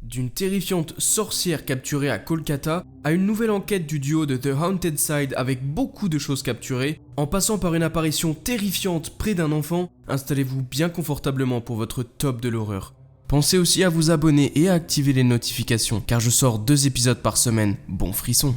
D'une terrifiante sorcière capturée à Kolkata à une nouvelle enquête du duo de The Haunted Side avec beaucoup de choses capturées, en passant par une apparition terrifiante près d'un enfant, installez-vous bien confortablement pour votre top de l'horreur. Pensez aussi à vous abonner et à activer les notifications car je sors 2 épisodes par semaine, bon frisson.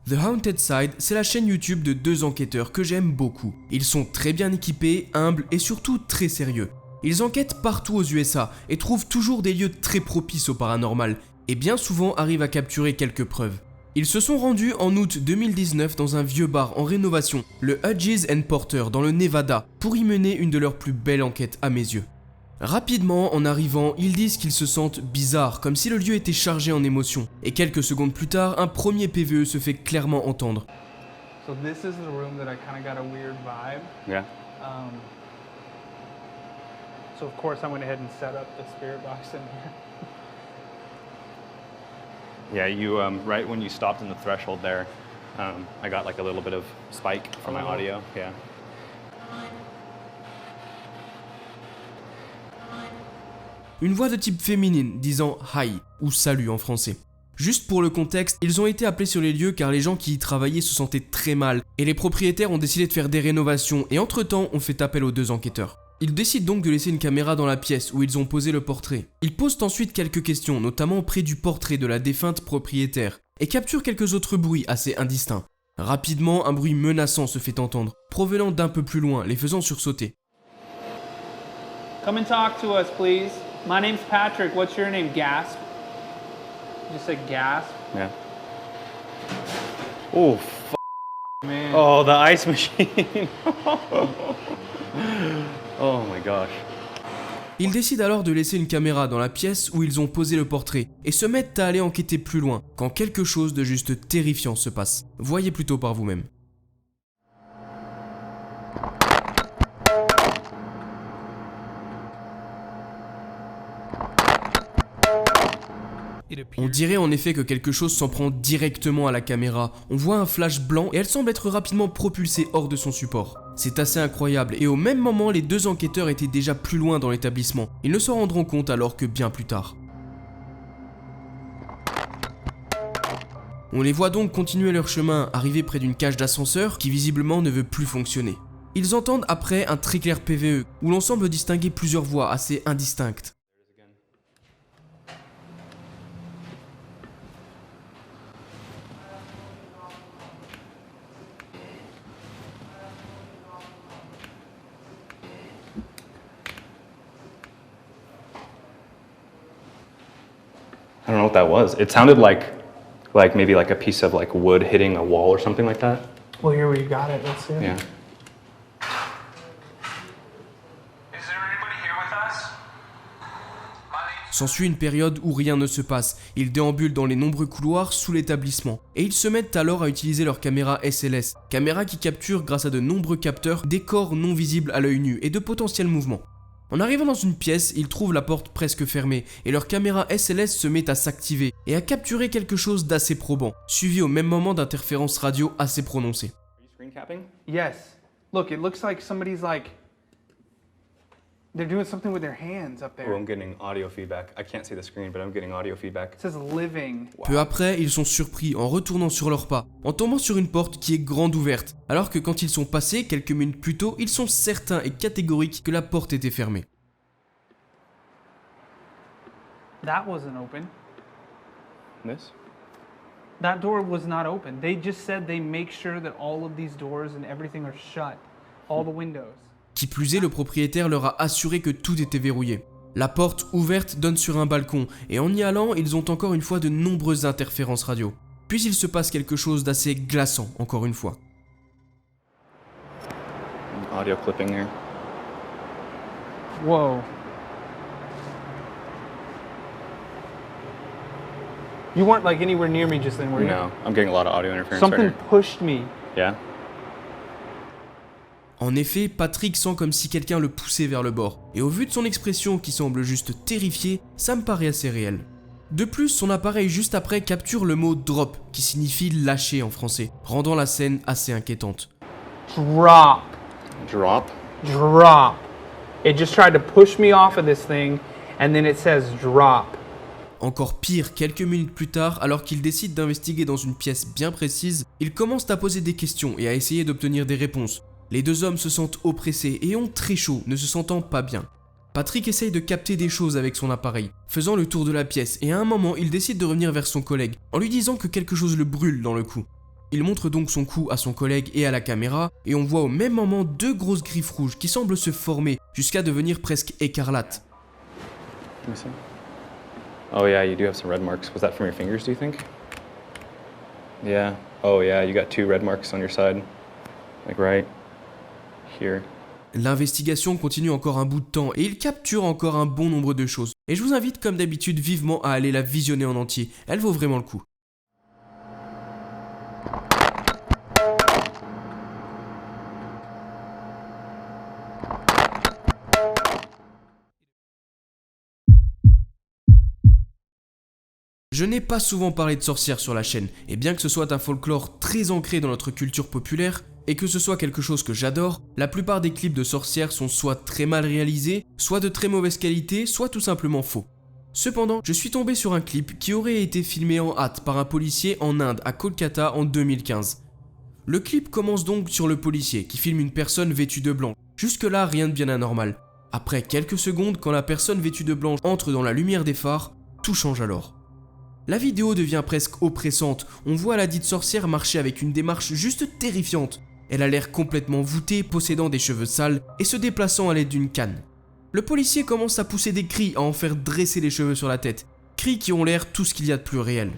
The Haunted Side, c'est la chaîne YouTube de 2 enquêteurs que j'aime beaucoup. Ils sont très bien équipés, humbles et surtout très sérieux. Ils enquêtent partout aux USA et trouvent toujours des lieux très propices au paranormal et bien souvent arrivent à capturer quelques preuves. Ils se sont rendus en août 2019 dans un vieux bar en rénovation, le Hudges & Porter dans le Nevada, pour y mener une de leurs plus belles enquêtes à mes yeux. Rapidement, en arrivant, ils disent qu'ils se sentent bizarres, comme si le lieu était chargé en émotions. Et quelques secondes plus tard, un premier PVE se fait clairement entendre. So this is the room that I kind of got a weird vibe. Yeah. So of course I went ahead and set up the spirit box in here. Yeah, you right when you stopped in the threshold there, I got like a little bit of spike from my audio. Yeah. Une voix de type féminine disant « Hi » ou « Salut » en français. Juste pour le contexte, ils ont été appelés sur les lieux car les gens qui y travaillaient se sentaient très mal et les propriétaires ont décidé de faire des rénovations et entre-temps ont fait appel aux 2 enquêteurs. Ils décident donc de laisser une caméra dans la pièce où ils ont posé le portrait. Ils posent ensuite quelques questions, notamment près du portrait de la défunte propriétaire, et capturent quelques autres bruits assez indistincts. Rapidement, un bruit menaçant se fait entendre, provenant d'un peu plus loin, les faisant sursauter. Come and talk to us, please. My name's Patrick. What's your name? Gasp. You said gasp? Yeah. Oh, Man. oh, the ice machine. Oh my gosh. Ils décident alors de laisser une caméra dans la pièce où ils ont posé le portrait et se mettent à aller enquêter plus loin quand quelque chose de juste terrifiant se passe. Voyez plutôt par vous-même. On dirait en effet que quelque chose s'en prend directement à la caméra. On voit un flash blanc et elle semble être rapidement propulsée hors de son support. C'est assez incroyable et au même moment les 2 enquêteurs étaient déjà plus loin dans l'établissement. Ils ne s'en rendront compte alors que bien plus tard. On les voit donc continuer leur chemin, arriver près d'une cage d'ascenseur qui visiblement ne veut plus fonctionner. Ils entendent après un très clair PVE où l'on semble distinguer plusieurs voix assez indistinctes. I don't know what that was. It sounded like maybe like a piece of like wood hitting a wall or something like that. Well, here we got it. Let's see. Yeah. Is there anybody here with us? My name's S'ensuit une période où rien ne se passe. Ils déambulent dans les nombreux couloirs sous l'établissement. Et ils se mettent alors à utiliser leur caméra SLS. Caméra qui capture grâce à de nombreux capteurs des corps non visibles à l'œil nu et de potentiels mouvements. En arrivant dans une pièce, ils trouvent la porte presque fermée et leur caméra SLS se met à s'activer et à capturer quelque chose d'assez probant, suivi au même moment d'interférences radio assez prononcées. Are you screen capping? Yes. Look, it looks like somebody's like they're doing something with their hands up there. Oh, I'm getting audio feedback. I can't see the screen, but I'm getting audio feedback. It says living. Peu après, ils sont surpris en retournant sur leurs pas, en tombant sur une porte qui est grande ouverte, alors que quand ils sont passés quelques minutes plus tôt, ils sont certains et catégoriques que la porte était fermée. That wasn't open. This? That door was not open. They just said they make sure that all of these doors and everything are shut. All the windows. Qui plus est, le propriétaire leur a assuré que tout était verrouillé. La porte ouverte donne sur un balcon, et en y allant, ils ont encore une fois de nombreuses interférences radio. Puis il se passe quelque chose d'assez glaçant, encore une fois. Audio clipping here. Whoa. You weren't like anywhere near me just then, were you? No, I'm getting a lot of audio interference Something right here. pushed me. Yeah? En effet, Patrick sent comme si quelqu'un le poussait vers le bord, et au vu de son expression qui semble juste terrifiée, ça me paraît assez réel. De plus, son appareil juste après capture le mot drop, qui signifie lâcher en français, rendant la scène assez inquiétante. Drop. Drop. Drop. It just tried to push me off of this thing, and then it says drop. Encore pire, quelques minutes plus tard, alors qu'il décide d'investiguer dans une pièce bien précise, il commence à poser des questions et à essayer d'obtenir des réponses. Les deux hommes se sentent oppressés et ont très chaud, ne se sentant pas bien. Patrick essaye de capter des choses avec son appareil, faisant le tour de la pièce, et à un moment, il décide de revenir vers son collègue, en lui disant que quelque chose le brûle dans le cou. Il montre donc son cou à son collègue et à la caméra, et on voit au même moment deux grosses griffes rouges qui semblent se former, jusqu'à devenir presque écarlates. Let me see. Oh yeah, you do have some red marks. Was that from your fingers, do you think? Yeah. Oh yeah, you got 2 red marks on your side. Like right here. L'investigation continue encore un bout de temps et il capture encore un bon nombre de choses. Et je vous invite comme d'habitude vivement à aller la visionner en entier, elle vaut vraiment le coup. Je n'ai pas souvent parlé de sorcières sur la chaîne, et bien que ce soit un folklore très ancré dans notre culture populaire, et que ce soit quelque chose que j'adore, la plupart des clips de sorcières sont soit très mal réalisés, soit de très mauvaise qualité, soit tout simplement faux. Cependant, je suis tombé sur un clip qui aurait été filmé en hâte par un policier en Inde, à Kolkata en 2015. Le clip commence donc sur le policier qui filme une personne vêtue de blanc. Jusque-là, rien de bien anormal. Après quelques secondes, quand la personne vêtue de blanc entre dans la lumière des phares, tout change alors. La vidéo devient presque oppressante, on voit la dite sorcière marcher avec une démarche juste terrifiante. Elle a l'air complètement voûtée, possédant des cheveux sales et se déplaçant à l'aide d'une canne. Le policier commence à pousser des cris, à en faire dresser les cheveux sur la tête. Cris qui ont l'air tout ce qu'il y a de plus réel.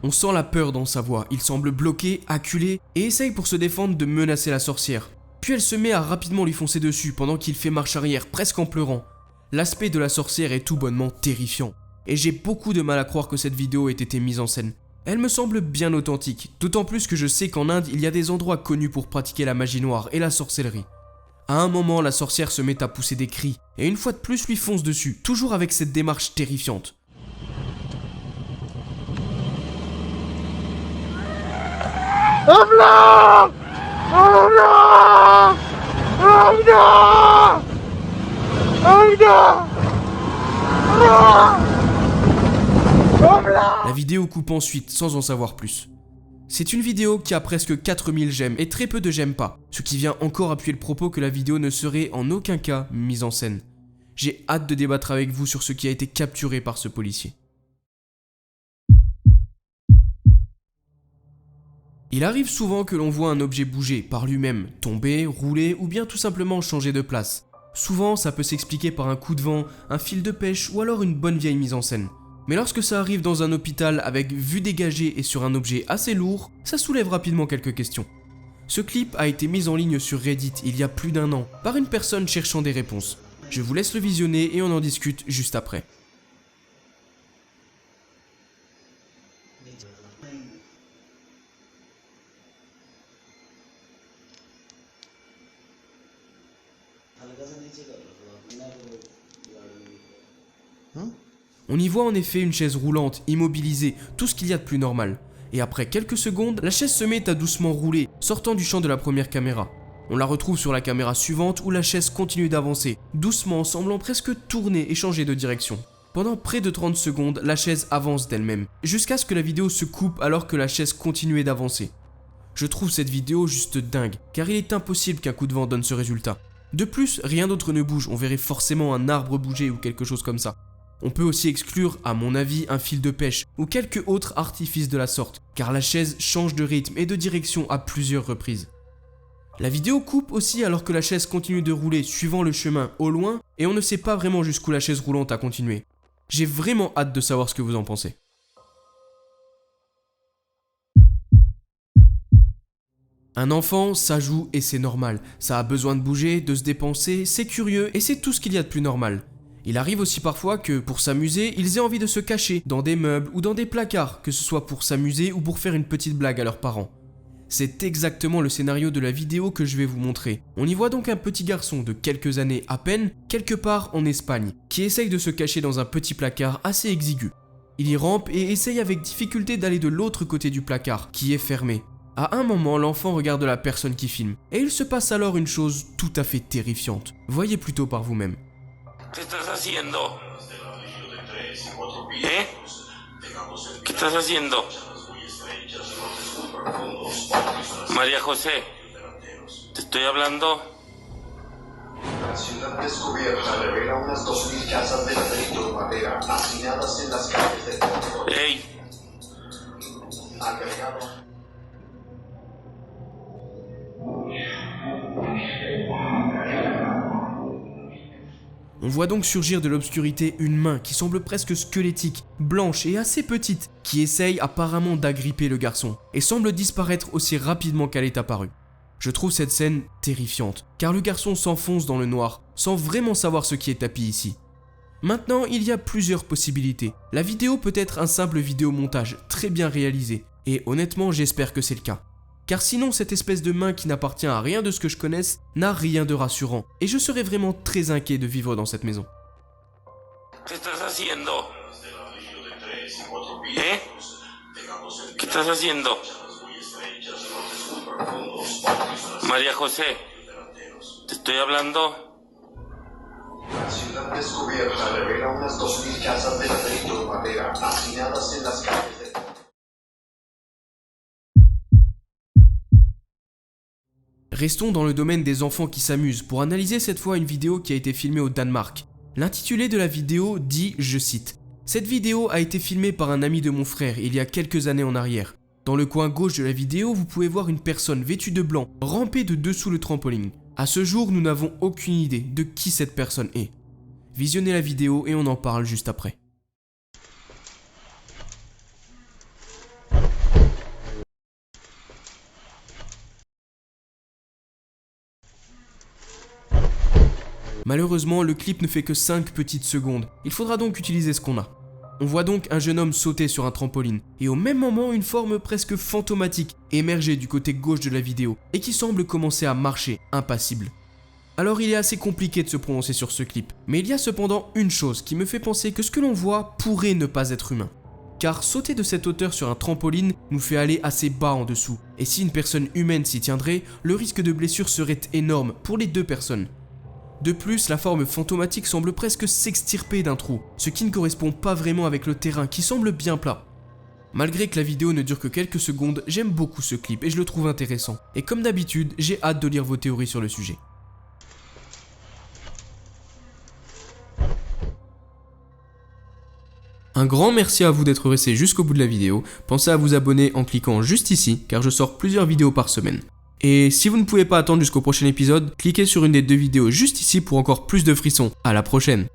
On sent la peur dans sa voix, il semble bloqué, acculé et essaye pour se défendre de menacer la sorcière. Puis elle se met à rapidement lui foncer dessus pendant qu'il fait marche arrière, presque en pleurant. L'aspect de la sorcière est tout bonnement terrifiant. Et j'ai beaucoup de mal à croire que cette vidéo ait été mise en scène. Elle me semble bien authentique, d'autant plus que je sais qu'en Inde, il y a des endroits connus pour pratiquer la magie noire et la sorcellerie. À un moment, la sorcière se met à pousser des cris, et une fois de plus lui fonce dessus, toujours avec cette démarche terrifiante. La vidéo coupe ensuite sans en savoir plus. C'est une vidéo qui a presque 4000 j'aime et très peu de j'aime pas, ce qui vient encore appuyer le propos que la vidéo ne serait en aucun cas mise en scène. J'ai hâte de débattre avec vous sur ce qui a été capturé par ce policier. Il arrive souvent que l'on voit un objet bouger par lui-même, tomber, rouler ou bien tout simplement changer de place. Souvent, ça peut s'expliquer par un coup de vent, un fil de pêche ou alors une bonne vieille mise en scène. Mais lorsque ça arrive dans un hôpital avec vue dégagée et sur un objet assez lourd, ça soulève rapidement quelques questions. Ce clip a été mis en ligne sur Reddit il y a plus d'1 an par une personne cherchant des réponses. Je vous laisse le visionner et on en discute juste après. On y voit en effet une chaise roulante, immobilisée, tout ce qu'il y a de plus normal. Et après quelques secondes, la chaise se met à doucement rouler, sortant du champ de la première caméra. On la retrouve sur la caméra suivante où la chaise continue d'avancer, doucement, semblant presque tourner et changer de direction. Pendant près de 30 secondes, la chaise avance d'elle-même, jusqu'à ce que la vidéo se coupe alors que la chaise continuait d'avancer. Je trouve cette vidéo juste dingue, car il est impossible qu'un coup de vent donne ce résultat. De plus, rien d'autre ne bouge, on verrait forcément un arbre bouger ou quelque chose comme ça. On peut aussi exclure, à mon avis, un fil de pêche ou quelque autre artifice de la sorte, car la chaise change de rythme et de direction à plusieurs reprises. La vidéo coupe aussi alors que la chaise continue de rouler suivant le chemin au loin et on ne sait pas vraiment jusqu'où la chaise roulante a continué. J'ai vraiment hâte de savoir ce que vous en pensez. Un enfant, ça joue et c'est normal. Ça a besoin de bouger, de se dépenser, c'est curieux et c'est tout ce qu'il y a de plus normal. Il arrive aussi parfois que, pour s'amuser, ils aient envie de se cacher dans des meubles ou dans des placards, que ce soit pour s'amuser ou pour faire une petite blague à leurs parents. C'est exactement le scénario de la vidéo que je vais vous montrer. On y voit donc un petit garçon de quelques années à peine, quelque part en Espagne, qui essaye de se cacher dans un petit placard assez exigu. Il y rampe et essaye avec difficulté d'aller de l'autre côté du placard, qui est fermé. À un moment, l'enfant regarde la personne qui filme, et il se passe alors une chose tout à fait terrifiante. Voyez plutôt par vous-même. ¿Qué estás haciendo? ¿Eh? ¿Qué estás haciendo? María José, te estoy hablando. La ciudad descubierta revela unas 2000 casas de ladrillo y madera hacinadas en las calles de Porto. ¡Ey! Agregado. On voit donc surgir de l'obscurité une main qui semble presque squelettique, blanche et assez petite, qui essaye apparemment d'agripper le garçon, et semble disparaître aussi rapidement qu'elle est apparue. Je trouve cette scène terrifiante, car le garçon s'enfonce dans le noir, sans vraiment savoir ce qui est tapis ici. Maintenant, il y a plusieurs possibilités. La vidéo peut être un simple vidéomontage très bien réalisé, et honnêtement j'espère que c'est le cas. Car sinon cette espèce de main qui n'appartient à rien de ce que je connaisse n'a rien de rassurant, et je serais vraiment très inquiet de vivre dans cette maison. ¿Qué estás haciendo? ¿Eh? ¿Qué estás haciendo? María José, te estoy hablando. La ciudad descubierta revela unas 2000 casas de ladrillo y madera hacinadas en las calles de Porto. Restons dans le domaine des enfants qui s'amusent pour analyser cette fois une vidéo qui a été filmée au Danemark. L'intitulé de la vidéo dit, je cite, « Cette vidéo a été filmée par un ami de mon frère il y a quelques années en arrière. Dans le coin gauche de la vidéo, vous pouvez voir une personne vêtue de blanc ramper de dessous le trampoline. À ce jour, nous n'avons aucune idée de qui cette personne est. Visionnez la vidéo et on en parle juste après. » Malheureusement, le clip ne fait que 5 petites secondes. Il faudra donc utiliser ce qu'on a. On voit donc un jeune homme sauter sur un trampoline, et au même moment une forme presque fantomatique émerger du côté gauche de la vidéo, et qui semble commencer à marcher, impassible. Alors il est assez compliqué de se prononcer sur ce clip, mais il y a cependant une chose qui me fait penser que ce que l'on voit pourrait ne pas être humain. Car sauter de cette hauteur sur un trampoline nous fait aller assez bas en dessous, et si une personne humaine s'y tiendrait, le risque de blessure serait énorme pour les deux personnes. De plus, la forme fantomatique semble presque s'extirper d'un trou, ce qui ne correspond pas vraiment avec le terrain qui semble bien plat. Malgré que la vidéo ne dure que quelques secondes, j'aime beaucoup ce clip et je le trouve intéressant. Et comme d'habitude, j'ai hâte de lire vos théories sur le sujet. Un grand merci à vous d'être resté jusqu'au bout de la vidéo. Pensez à vous abonner en cliquant juste ici, car je sors plusieurs vidéos par semaine. Et si vous ne pouvez pas attendre jusqu'au prochain épisode, cliquez sur une des deux vidéos juste ici pour encore plus de frissons. À la prochaine!